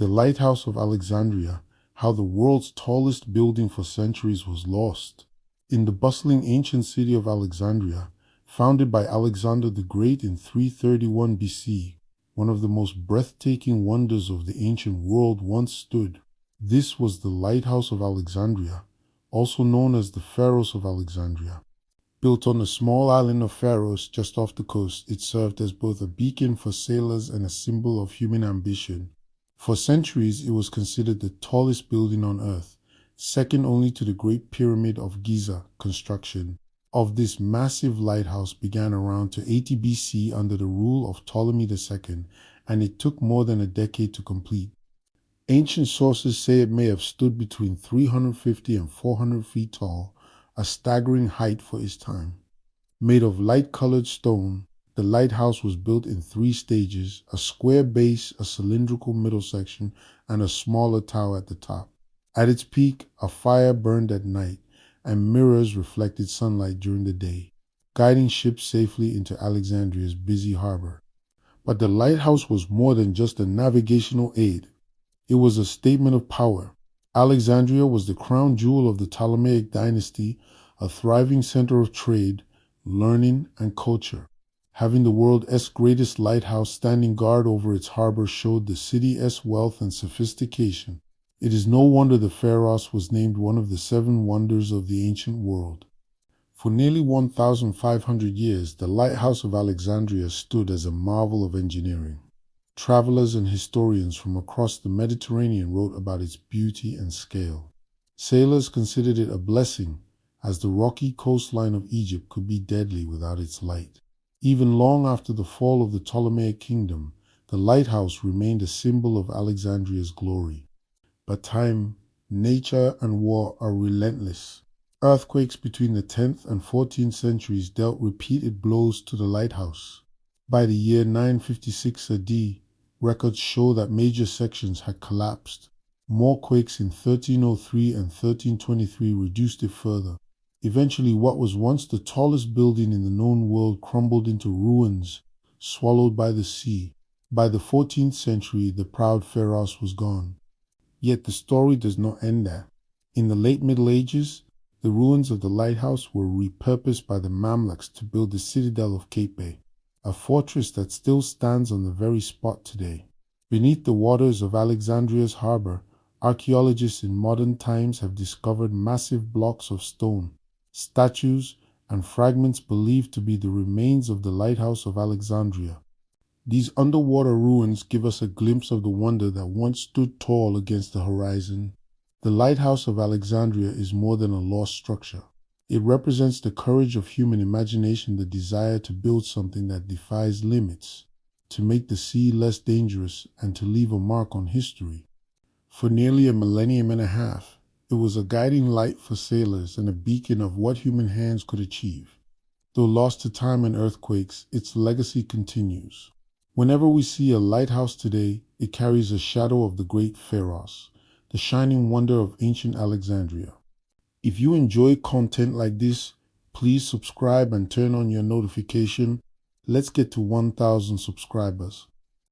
The Lighthouse of Alexandria, how the world's tallest building for centuries was lost. In the bustling ancient city of Alexandria, founded by Alexander the Great in 331 BC, one of the most breathtaking wonders of the ancient world once stood. This was the Lighthouse of Alexandria, also known as the Pharos of Alexandria. Built on the small island of Pharos just off the coast, it served as both a beacon for sailors and a symbol of human ambition. For centuries, it was considered the tallest building on Earth, second only to the Great Pyramid of Giza. Construction of this massive lighthouse began around 280 BC under the rule of Ptolemy II, and it took more than a decade to complete. Ancient sources say it may have stood between 350 and 400 feet tall, a staggering height for its time. Made of light-colored stone, the lighthouse was built in 3 stages: a square base, a cylindrical middle section, and a smaller tower at the top. At its peak, a fire burned at night, and mirrors reflected sunlight during the day, guiding ships safely into Alexandria's busy harbor. But the lighthouse was more than just a navigational aid. It was a statement of power. Alexandria was the crown jewel of the Ptolemaic dynasty, a thriving center of trade, learning, and culture. Having the world's greatest lighthouse standing guard over its harbor showed the city's wealth and sophistication. It is no wonder the Pharos was named one of the 7 wonders of the ancient world. For nearly 1,500 years, the Lighthouse of Alexandria stood as a marvel of engineering. Travelers and historians from across the Mediterranean wrote about its beauty and scale. Sailors considered it a blessing, as the rocky coastline of Egypt could be deadly without its light. Even long after the fall of the Ptolemaic kingdom, the lighthouse remained a symbol of Alexandria's glory. But time, nature, and war are relentless. Earthquakes between the 10th and 14th centuries dealt repeated blows to the lighthouse. By the year 956 AD, records show that major sections had collapsed. More quakes in 1303 and 1323 reduced it further. Eventually, what was once the tallest building in the known world crumbled into ruins, swallowed by the sea. By the 14th century, the proud Pharos was gone. Yet the story does not end there. In the late Middle Ages, the ruins of the lighthouse were repurposed by the Mamluks to build the citadel of Capet, a fortress that still stands on the very spot today. Beneath the waters of Alexandria's harbor, archaeologists in modern times have discovered massive blocks of stone, statues, and fragments believed to be the remains of the Lighthouse of Alexandria. These underwater ruins give us a glimpse of the wonder that once stood tall against the horizon. The Lighthouse of Alexandria is more than a lost structure. It represents the courage of human imagination, the desire to build something that defies limits, to make the sea less dangerous, and to leave a mark on history. For nearly a millennium and a half, it was a guiding light for sailors and a beacon of what human hands could achieve. Though lost to time and earthquakes, its legacy continues. Whenever we see a lighthouse today, it carries a shadow of the great Pharos, the shining wonder of ancient Alexandria. If you enjoy content like this, please subscribe and turn on your notification. Let's get to 1,000 subscribers.